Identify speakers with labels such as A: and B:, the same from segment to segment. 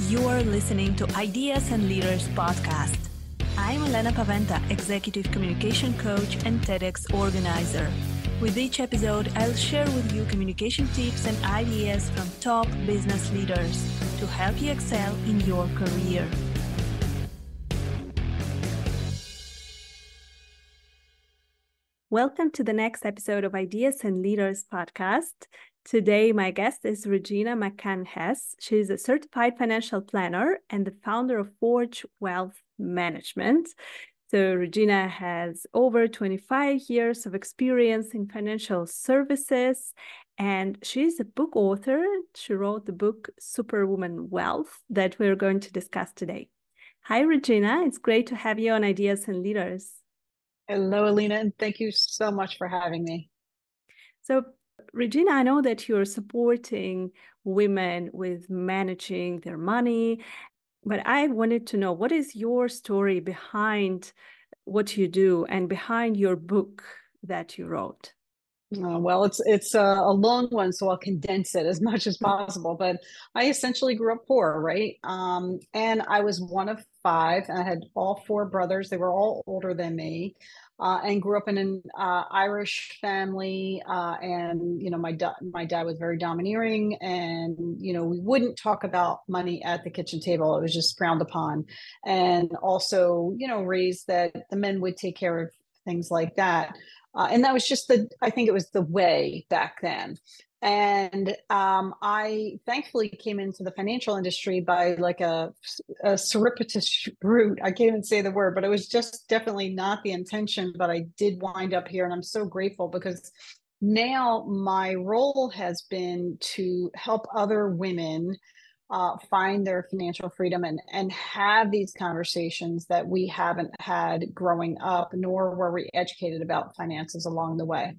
A: You're listening to Ideas and Leaders podcast. I'm Elena Paweta, Executive Communication Coach and TEDx organizer. With each episode, I'll share with you communication tips and ideas from top business leaders to help you excel in your career. Welcome to the next episode of Ideas and Leaders podcast. Today, my guest is Regina McCann Hess. She's a certified financial planner and the founder of Forge Wealth Management. So Regina has over 25 years of experience in financial services, and she's a book author. She wrote the book Superwoman Wealth that we're going to discuss today. Hi, Regina. It's great to have you on Ideas and Leaders.
B: Hello, Elena, and thank you so much for having me.
A: So, Regina, I know that you're supporting women with managing their money, but I wanted to know, what is your story behind what you do and behind your book that you wrote?
B: Well, it's a long one, so I'll condense it as much as possible. But I essentially grew up poor, right? And I was one of five, and I had all four brothers. They were all older than me, and grew up in an Irish family. And my dad was very domineering, and we wouldn't talk about money at the kitchen table. It was just frowned upon, and also raised that the men would take care of things like that. And that was just I think it was the way back then. And I thankfully came into the financial industry by like a surreptitious route. I can't even say the word, but it was just definitely not the intention, but I did wind up here. And I'm so grateful because now my role has been to help other women find their financial freedom and have these conversations that we haven't had growing up, nor were we educated about finances along the way.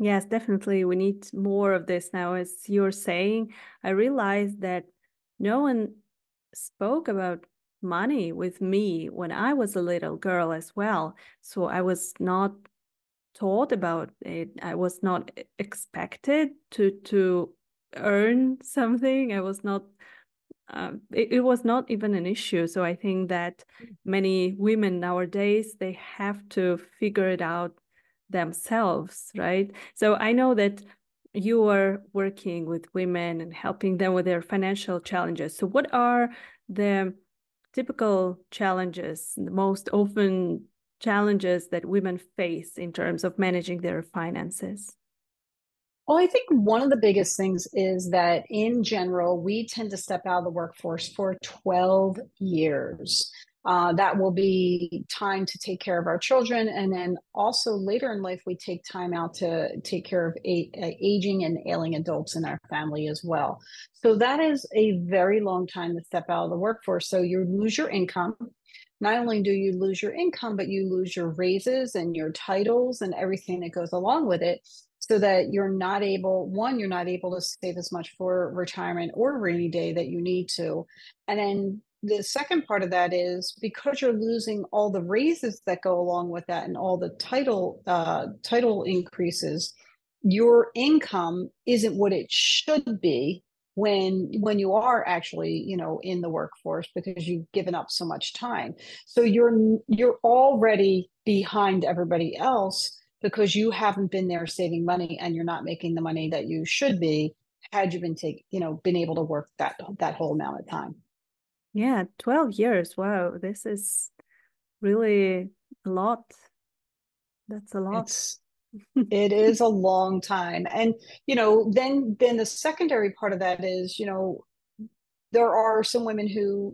A: Yes, definitely. We need more of this now. As you're saying, I realized that no one spoke about money with me when I was a little girl as well. So I was not taught about it. I was not expected to earn something. I was not it was not even an issue. So I think that many women nowadays, they have to figure it out themselves, right? So I know that you are working with women and helping them with their financial challenges. So what are the typical challenges, the most often challenges that women face in terms of managing their finances?
B: Well, I think one of the biggest things is that in general, we tend to step out of the workforce for 12 years. That will be time to take care of our children. And then also later in life, we take time out to take care of aging and ailing adults in our family as well. So that is a very long time to step out of the workforce. So you lose your income. Not only do you lose your income, but you lose your raises and your titles and everything that goes along with it. So that you're not able to save as much for retirement or rainy day that you need to. And then the second part of that is because you're losing all the raises that go along with that and all the title increases, your income isn't what it should be when you are actually in the workforce, because you've given up so much time. So you're already behind everybody else because you haven't been there saving money, and you're not making the money that you should be had you been able to work that whole amount of time.
A: Yeah, 12 years. Wow, this is really a lot. That's a lot.
B: It is a long time. And then the secondary part of that is there are some women who,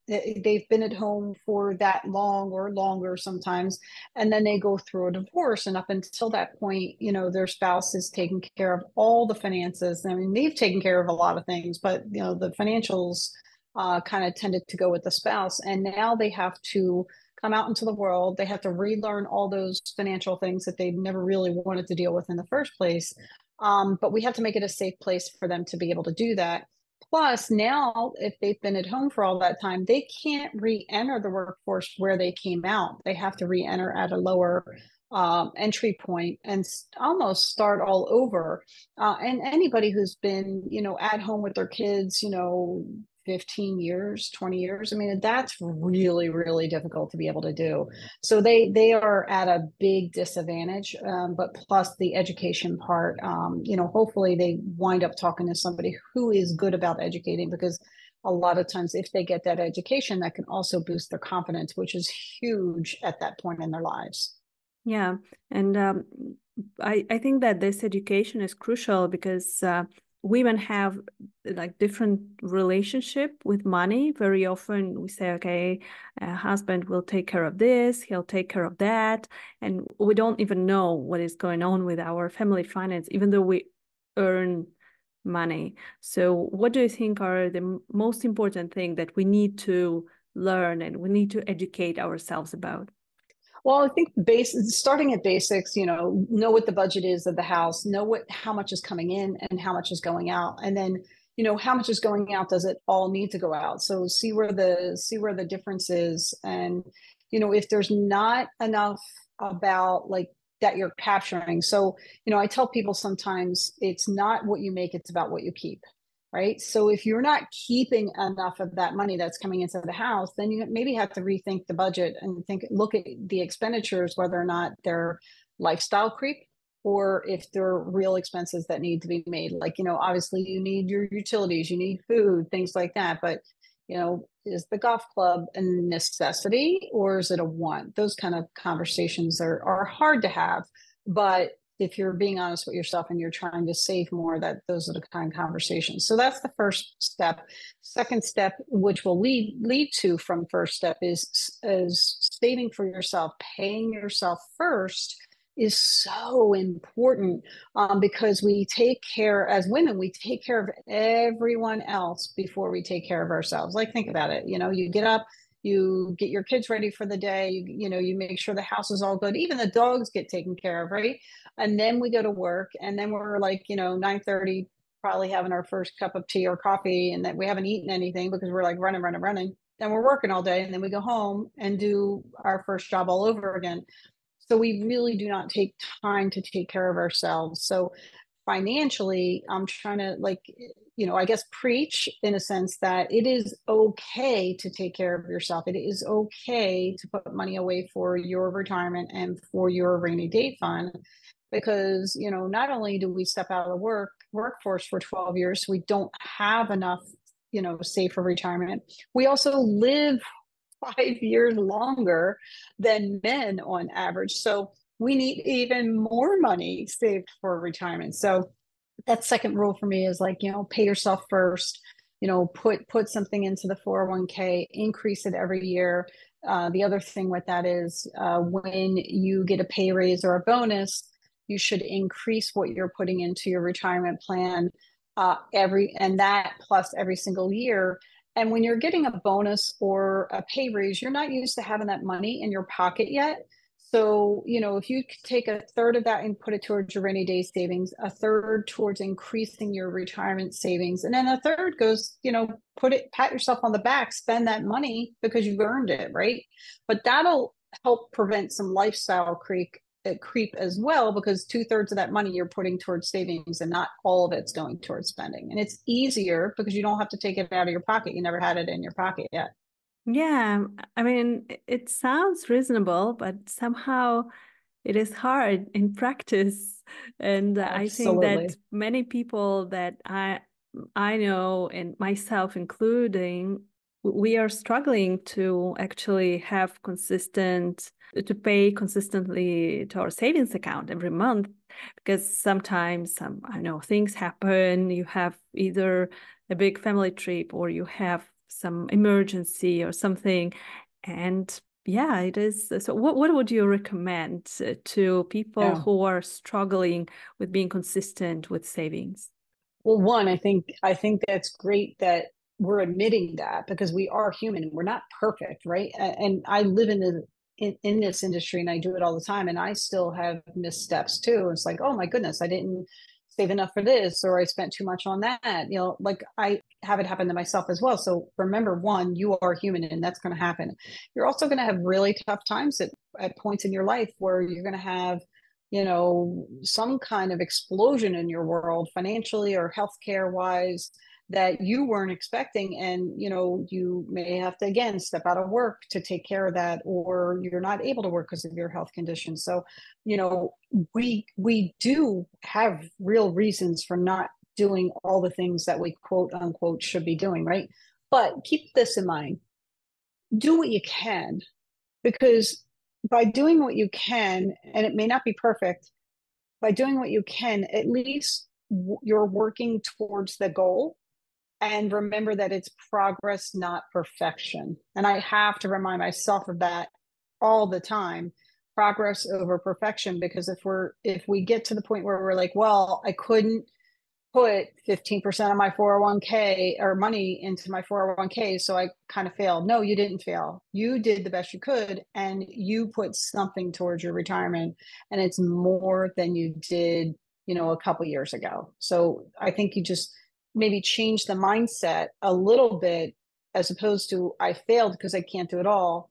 B: they've been at home for that long or longer sometimes, and then they go through a divorce. And up until that point, their spouse is taking care of all the finances. I mean, they've taken care of a lot of things, but, the financials kind of tended to go with the spouse. And now they have to come out into the world. They have to relearn all those financial things that they never really wanted to deal with in the first place. But we have to make it a safe place for them to be able to do that. Plus, now, if they've been at home for all that time, they can't re-enter the workforce where they came out. They have to re-enter at a lower entry point and almost start all over. And anybody who's been, at home with their kids, 15 years, 20 years. I mean, that's really, really difficult to be able to do. So they are at a big disadvantage. But plus the education part, hopefully they wind up talking to somebody who is good about educating, because a lot of times if they get that education, that can also boost their confidence, which is huge at that point in their lives.
A: Yeah, and I think that this education is crucial because women have like different relationship with money. Very often we say, okay, a husband will take care of this, he'll take care of that, and we don't even know what is going on with our family finance, even though we earn money. So what do you think are the most important thing that we need to learn and we need to educate ourselves about?
B: Well, I think starting at basics, know what the budget is of the house, know how much is coming in and how much is going out. And then, how much is going out, does it all need to go out? So see where the difference is. And, if there's not enough about like that you're capturing. So, I tell people sometimes it's not what you make, it's about what you keep. Right. So if you're not keeping enough of that money that's coming into the house, then you maybe have to rethink the budget and look at the expenditures, whether or not they're lifestyle creep or if they're real expenses that need to be made. Like, obviously you need your utilities, you need food, things like that. But, is the golf club a necessity or is it a want? Those kind of conversations are hard to have. But if you're being honest with yourself and you're trying to save more, that those are the kind of conversations. So that's the first step. Second step, which will lead to from first step, is saving for yourself, paying yourself first is so important, because we take care, as women, we take care of everyone else before we take care of ourselves. Like, think about it. You get up, you get your kids ready for the day, you make sure the house is all good, even the dogs get taken care of, right? And then we go to work, and then we're like 9:30, probably having our first cup of tea or coffee, and that we haven't eaten anything because we're like running, then we're working all day, and then we go home and do our first job all over again. So we really do not take time to take care of ourselves. So financially, I'm trying to I guess preach in a sense that it is okay to take care of yourself. It is okay to put money away for your retirement and for your rainy day fund, because not only do we step out of the workforce for 12 years, so we don't have enough save for retirement, we also live 5 years longer than men on average. So we need even more money saved for retirement. So that second rule for me is pay yourself first. Put something into the 401k, increase it every year. The other thing with that is when you get a pay raise or a bonus, you should increase what you're putting into your retirement plan that plus every single year. And when you're getting a bonus or a pay raise, you're not used to having that money in your pocket yet. So, if you take a third of that and put it towards your rainy day savings, a third towards increasing your retirement savings, and then a third goes, pat yourself on the back, spend that money because you've earned it, right? But that'll help prevent some lifestyle creep as well, because 2/3 of that money you're putting towards savings and not all of it's going towards spending. And it's easier because you don't have to take it out of your pocket. You never had it in your pocket yet.
A: Yeah, I mean, it sounds reasonable, but somehow it is hard in practice. And I think that
B: Absolutely.
A: many people that I know, and myself including, we are struggling to actually have to pay consistently to our savings account every month, because sometimes I know things happen. You have either a big family trip or you have some emergency or something. And yeah, it is. So what would you recommend to people
B: Yeah.
A: who are struggling with being consistent with savings?
B: Well, one, I think that's great that we're admitting that, because we are human and we're not perfect, right? And I live in this industry and I do it all the time, and I still have missteps too. It's like, oh my goodness, I didn't save enough for this, or I spent too much on that. Like I have it happen to myself as well. So remember, one, you are human and that's going to happen. You're also going to have really tough times at points in your life where you're going to have some kind of explosion in your world, financially or healthcare wise. that you weren't expecting. And, you may have to, again, step out of work to take care of that, or you're not able to work because of your health condition. So, we do have real reasons for not doing all the things that we quote unquote should be doing, right? But keep this in mind. Do what you can, because by doing what you can, and it may not be perfect, by doing what you can, at least you're working towards the goal. And remember that it's progress, not perfection. And I have to remind myself of that all the time. Progress over perfection, because if we get to the point where we're like, well, I couldn't put 15% of my 401k or money into my 401k, so I kind of failed. No, you didn't fail. You did the best you could, and you put something towards your retirement, and it's more than you did, a couple years ago. So I think you just maybe change the mindset a little bit, as opposed to I failed because I can't do it all,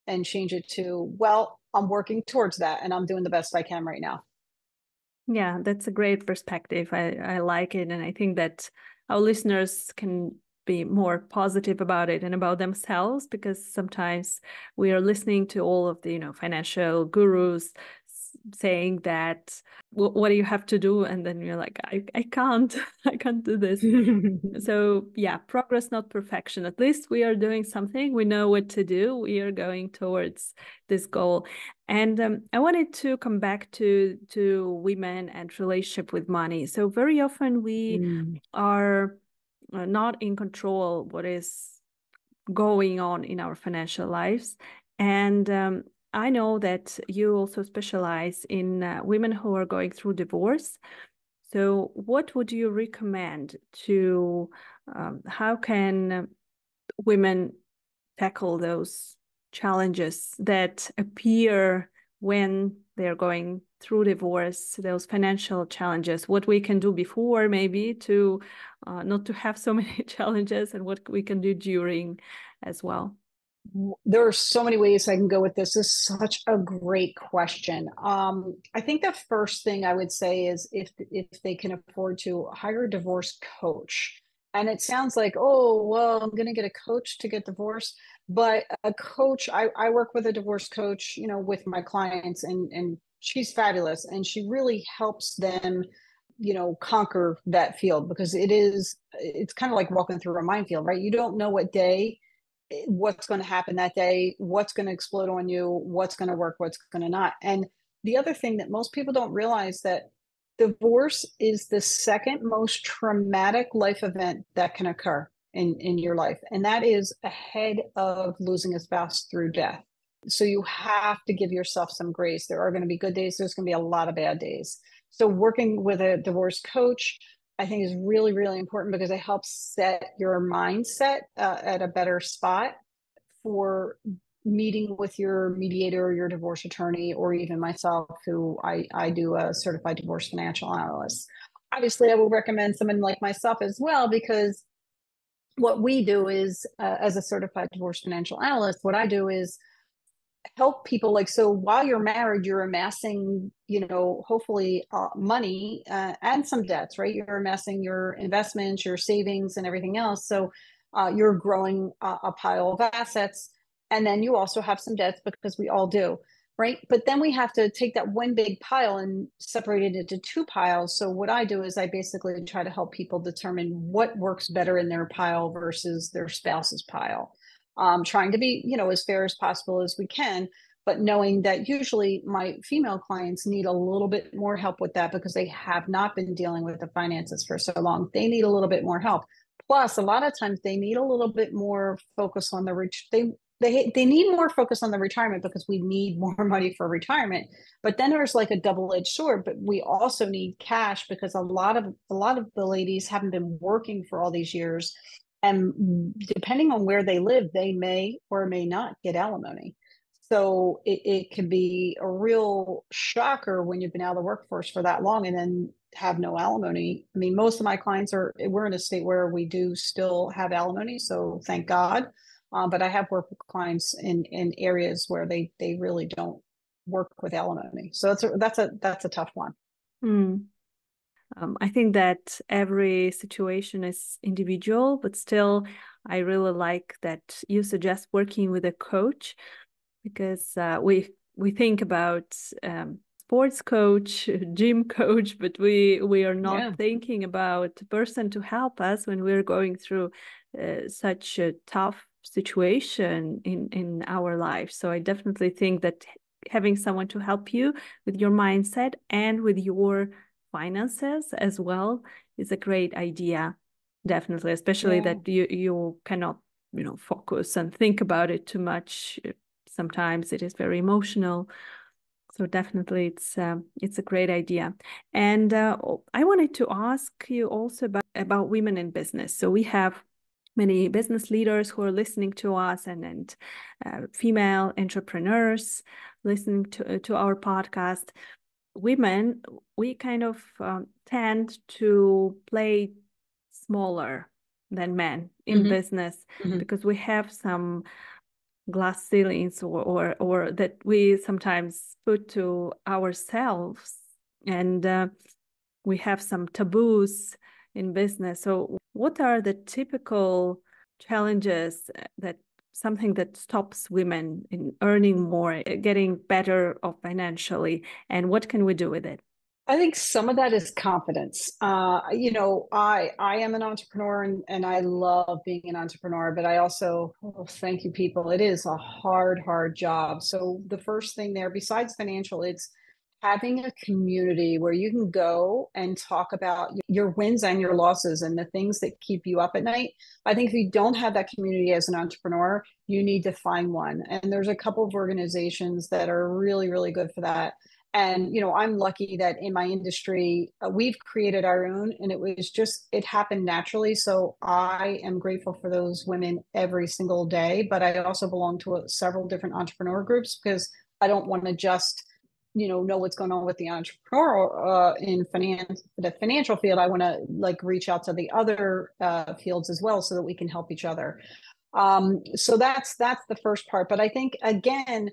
B: and change it to, well, I'm working towards that and I'm doing the best I can right now.
A: Yeah, that's a great perspective. I like it. And I think that our listeners can be more positive about it and about themselves, because sometimes we are listening to all of the, financial gurus saying that, what do you have to do? And then you're like, I can't, I can't do this. So yeah, progress, not perfection. At least we are doing something. We know what to do. We are going towards this goal. And I wanted to come back to women and relationship with money. So very often we are not in control what is going on in our financial lives. And I know that you also specialize in women who are going through divorce. So what would you recommend to, how can women tackle those challenges that appear when they're going through divorce, those financial challenges, what we can do before maybe to not to have so many challenges, and what we can do during as well?
B: There are so many ways I can go with this. This is such a great question. I think the first thing I would say is, if they can afford to, hire a divorce coach. And it sounds like, oh, well, I'm going to get a coach to get divorced. But a coach, I work with a divorce coach, with my clients, and she's fabulous. And she really helps them, conquer that field, because it's kind of like walking through a minefield, right? You don't know what's going to happen that day, what's going to explode on you, what's going to work, what's going to not. And the other thing that most people don't realize, that divorce is the second most traumatic life event that can occur in your life. And that is ahead of losing a spouse through death. So you have to give yourself some grace. There are going to be good days. There's going to be a lot of bad days. So working with a divorce coach, I think, is really, really important, because it helps set your mindset at a better spot for meeting with your mediator or your divorce attorney, or even myself, who I do a certified divorce financial analyst. Obviously, I will recommend someone like myself as well, because what we do is, as a certified divorce financial analyst, what I do is help people, like, so while you're married, you're amassing, hopefully money, and some debts, right? You're amassing your investments, your savings, and everything else. So you're growing a pile of assets. And then you also have some debts, because we all do, right? But then we have to take that one big pile and separate it into two piles. So what I do is, I basically try to help people determine what works better in their pile versus their spouse's pile. Trying to be, as fair as possible as we can, but knowing that usually my female clients need a little bit more help with that, because they have not been dealing with the finances for so long. They need a little bit more help. Plus, a lot of times they need a little bit more focus on they need more focus on the retirement, because we need more money for retirement. But then there's like a double-edged sword. But we also need cash, because a lot of the ladies haven't been working for all these years. And depending on where they live, they may or may not get alimony. So it can be a real shocker when you've been out of the workforce for that long and then have no alimony. I mean, most of my clients we're in a state where we do still have alimony, so thank God. But I have worked with clients in areas where they really don't work with alimony. So that's a tough one.
A: Hmm. I think that every situation is individual, but still, I really like that you suggest working with a coach, because we think about sports coach, gym coach, but we are not
B: Yeah.
A: thinking about a person to help us when we're going through such a tough situation in our life. So I definitely think that having someone to help you with your mindset and with your finances as well is a great idea. Definitely, especially
B: Yeah.
A: that you cannot, focus and think about it too much. Sometimes it is very emotional. So definitely it's a great idea. And I wanted to ask you also about women in business. So we have many business leaders who are listening to us, and female entrepreneurs listening to our podcast. Women, we kind of tend to play smaller than men in
B: Hmm.
A: business,
B: Hmm.
A: because we have some glass ceilings, or that we sometimes put to ourselves, and we have some taboos in business. So what are the typical challenges that something that stops women in earning more, getting better of financially, and what can we do with it?
B: I think some of that is confidence. I am an entrepreneur, and I love being an entrepreneur, but I also, thank you, people. It is a hard job. So the first thing there, besides financial, it's having a community where you can go and talk about your wins and your losses and the things that keep you up at night. I think if you don't have that community as an entrepreneur, you need to find one. And there's a couple of organizations that are really, really good for that. And I'm lucky that in my industry we've created our own, and it happened naturally. So I am grateful for those women every single day. But I also belong to several different entrepreneur groups, because I don't want to just know what's going on with the entrepreneur in the financial field. I want to like reach out to the other fields as well, so that we can help each other. So that's the first part. But I think, again,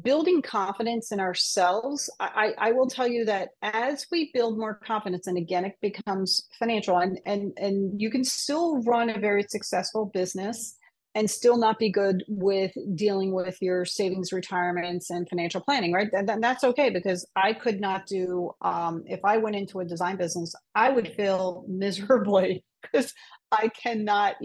B: building confidence in ourselves, I will tell you that as we build more confidence, and again, it becomes financial, and you can still run a very successful business and still not be good with dealing with your savings, retirements, and financial planning, right? That's okay, because I could not do, if I went into a design business, I would fail miserably, because I cannot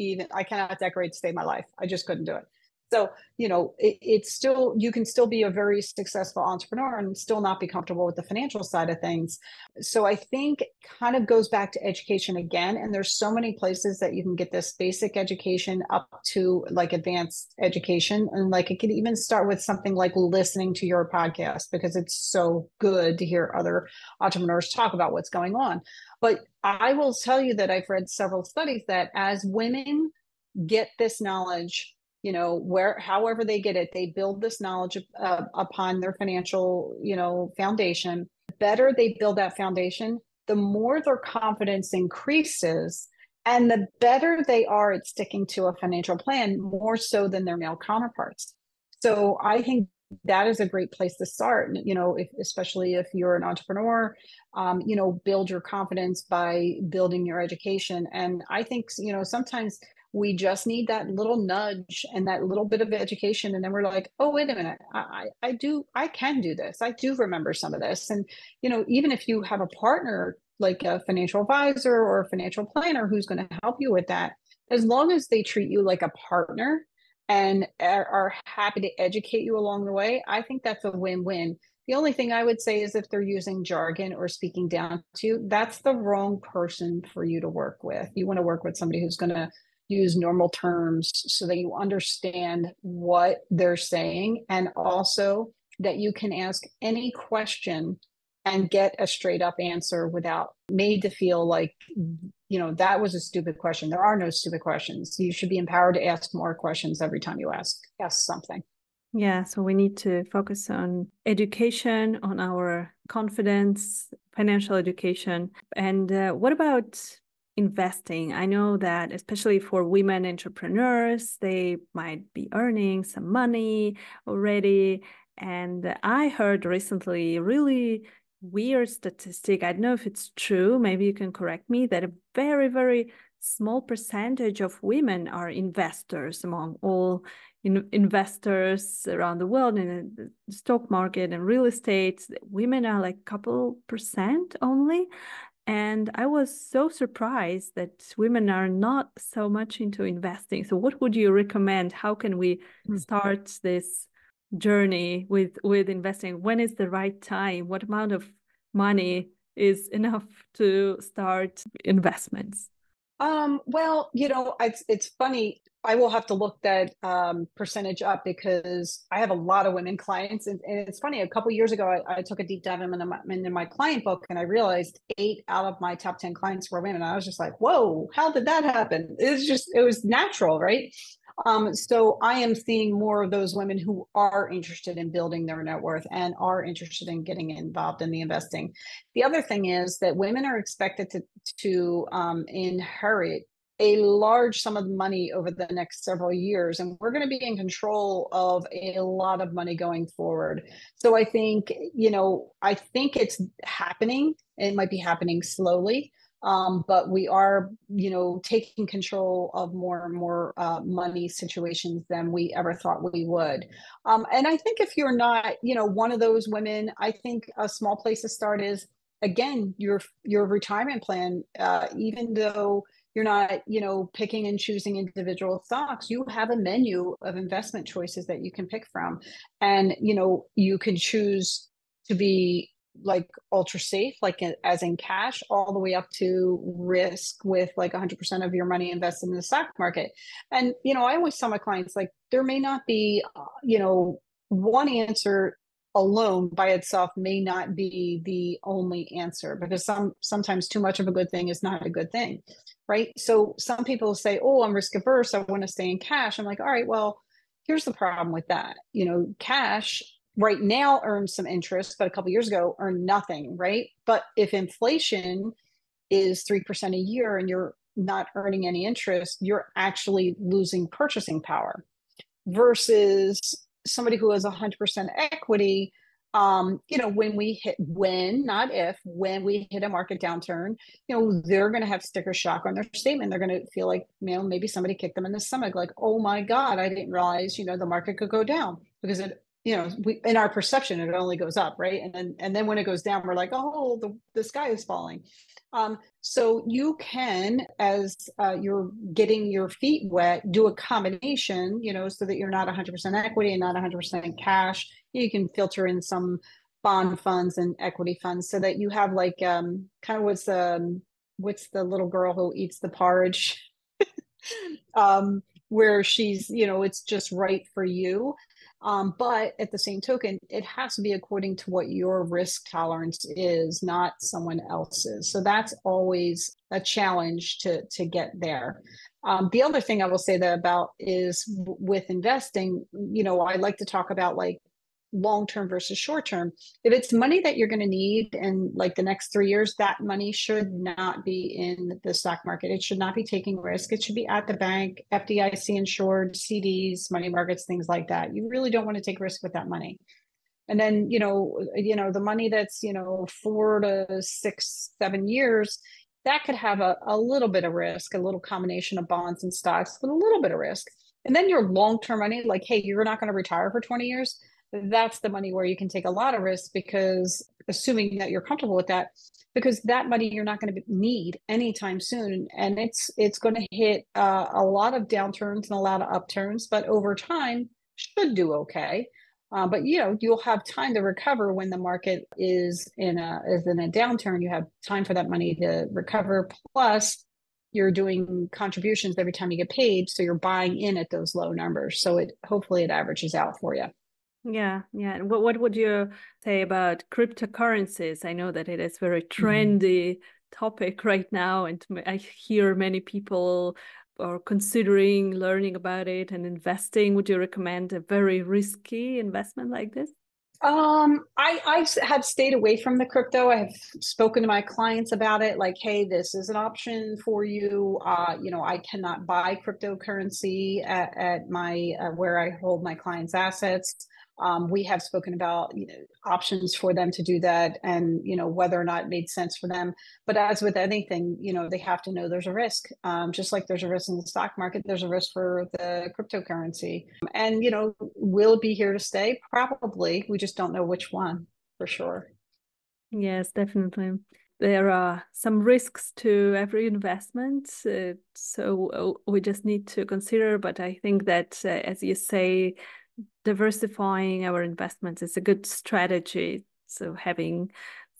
B: decorate to save my life. I just couldn't do it. So, it's still, you can still be a very successful entrepreneur and still not be comfortable with the financial side of things. So I think it kind of goes back to education again. And there's so many places that you can get this basic education up to like advanced education. And like, it could even start with something like listening to your podcast, because it's so good to hear other entrepreneurs talk about what's going on. But I will tell you that I've read several studies that as women get this knowledge, however they get it, they build this knowledge upon their financial, foundation. The better they build that foundation, the more their confidence increases, and the better they are at sticking to a financial plan, more so than their male counterparts. So I think that is a great place to start. Especially if you're an entrepreneur, build your confidence by building your education. And I think, sometimes we just need that little nudge and that little bit of education, and then we're like, oh, wait a minute, I can do this. I do remember some of this. And even if you have a partner like a financial advisor or a financial planner who's going to help you with that, as long as they treat you like a partner and are happy to educate you along the way, I think that's a win-win. The only thing I would say is if they're using jargon or speaking down to you, that's the wrong person for you to work with. You want to work with somebody who's going to use normal terms so that you understand what they're saying, and also that you can ask any question and get a straight up answer without made to feel like, that was a stupid question. There are no stupid questions. You should be empowered to ask more questions every time you ask something.
A: Yeah, so we need to focus on education, on our confidence, financial education. And what about investing? I know that especially for women entrepreneurs, they might be earning some money already. And I heard recently really weird statistic. I don't know if it's true. Maybe you can correct me, that a very, very small percentage of women are investors among all investors around the world in the stock market and real estate. Women are like a couple percent only. And I was so surprised that women are not so much into investing. So what would you recommend? How can we start this journey with investing? When is the right time? What amount of money is enough to start investments?
B: Well, it's funny. I will have to look that percentage up because I have a lot of women clients, and it's funny. A couple of years ago, I took a deep dive into my client book, and I realized 8 out of my top 10 clients were women. I was just like, "Whoa, how did that happen?" It was natural, right? So I am seeing more of those women who are interested in building their net worth and are interested in getting involved in the investing. The other thing is that women are expected to inherit a large sum of money over the next several years, and we're going to be in control of a lot of money going forward. So I think it's happening. It might be happening slowly, but we are, taking control of more and more money situations than we ever thought we would. And I think if you're not, one of those women, I think a small place to start is, again, your retirement plan. Even though you're not, picking and choosing individual stocks, you have a menu of investment choices that you can pick from, and you can choose to be like ultra safe, like as in cash, all the way up to risk with like 100% of your money invested in the stock market. And I always tell my clients, like, there may not be one answer alone by itself may not be the only answer, because sometimes too much of a good thing is not a good thing, right? So some people say, oh, I'm risk averse, I want to stay in cash. I'm like, all right, well, here's the problem with that. Cash right now earns some interest, but a couple of years ago earned nothing, right? But if inflation is 3% a year and you're not earning any interest, you're actually losing purchasing power, versus somebody who has 100% equity. When we hit a market downturn, they're going to have sticker shock on their statement. They're going to feel like, maybe somebody kicked them in the stomach, like, oh my God, I didn't realize, the market could go down, because in our perception, it only goes up, right? And then when it goes down, we're like, oh, the sky is falling. So you can, as you're getting your feet wet, do a combination, so that you're not 100% equity and not 100% cash. You can filter in some bond funds and equity funds, so that you have like kind of what's the little girl who eats the porridge, where she's, it's just right for you. But at the same token, it has to be according to what your risk tolerance is, not someone else's. So that's always a challenge to get there. The other thing I will say that about is with investing, I like to talk about like long-term versus short-term. If it's money that you're going to need in like the next 3 years, that money should not be in the stock market. It should not be taking risk. It should be at the bank, FDIC insured, CDs, money markets, things like that. You really don't want to take risk with that money. And then, the money that's, 4 to 6, 7 years, that could have a little bit of risk, a little combination of bonds and stocks with a little bit of risk. And then your long-term money, like, hey, you're not going to retire for 20 years. That's the money where you can take a lot of risk, because assuming that you're comfortable with that, because that money you're not going to need anytime soon. And it's going to hit a lot of downturns and a lot of upturns, but over time should do okay. But you'll have time to recover when the market is in a downturn. You have time for that money to recover. Plus, you're doing contributions every time you get paid, so you're buying in at those low numbers. So hopefully it averages out for you.
A: Yeah, yeah. And what would you say about cryptocurrencies? I know that it is very trendy topic right now, and I hear many people are considering learning about it and investing. Would you recommend a very risky investment like this?
B: I have stayed away from the crypto. I have spoken to my clients about it, like, hey, this is an option for you. I cannot buy cryptocurrency at my where I hold my clients' assets. We have spoken about options for them to do that, and whether or not it made sense for them. But as with anything, they have to know there's a risk. Just like there's a risk in the stock market, there's a risk for the cryptocurrency. And will it be here to stay? Probably. We just don't know which one for sure.
A: Yes, definitely. There are some risks to every investment, so we just need to consider. But I think that, as you say, diversifying our investments is a good strategy. So having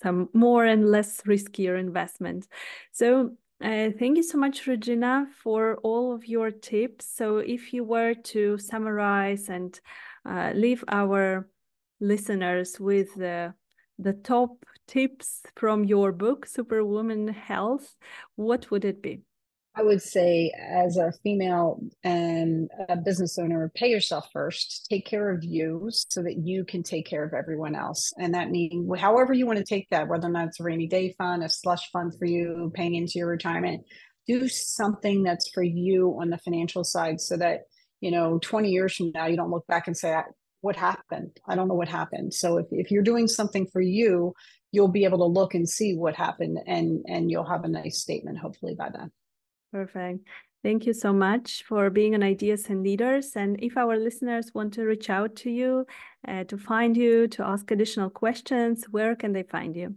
A: some more and less riskier investments. So thank you so much, Regina, for all of your tips. So if you were to summarize and leave our listeners with the top tips from your book, Superwoman Health, what would it be?
B: I would say, as a female and a business owner, pay yourself first. Take care of you so that you can take care of everyone else. And that means however you want to take that, whether or not it's a rainy day fund, a slush fund for you, paying into your retirement, do something that's for you on the financial side so that, 20 years from now, you don't look back and say, what happened? I don't know what happened. So if you're doing something for you, you'll be able to look and see what happened, and you'll have a nice statement, hopefully, by then.
A: Perfect. Thank you so much for being on Ideas and Leaders. And if our listeners want to reach out to you, to find you, to ask additional questions, where can they find you?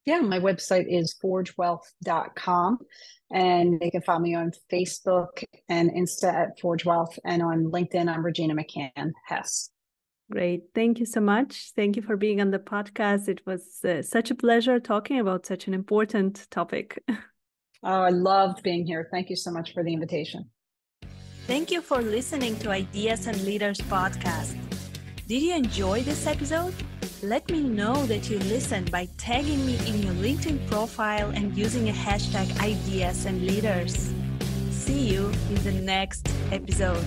B: Yeah, my website is forgewealth.com, and they can find me on Facebook and Insta at Forge Wealth, and on LinkedIn, I'm Regina McCann Hess.
A: Great. Thank you so much. Thank you for being on the podcast. It was such a pleasure talking about such an important topic.
B: Oh, I loved being here. Thank you so much for the invitation.
A: Thank you for listening to Ideas and Leaders podcast. Did you enjoy this episode? Let me know that you listened by tagging me in your LinkedIn profile and using a hashtag Ideas and Leaders. See you in the next episode.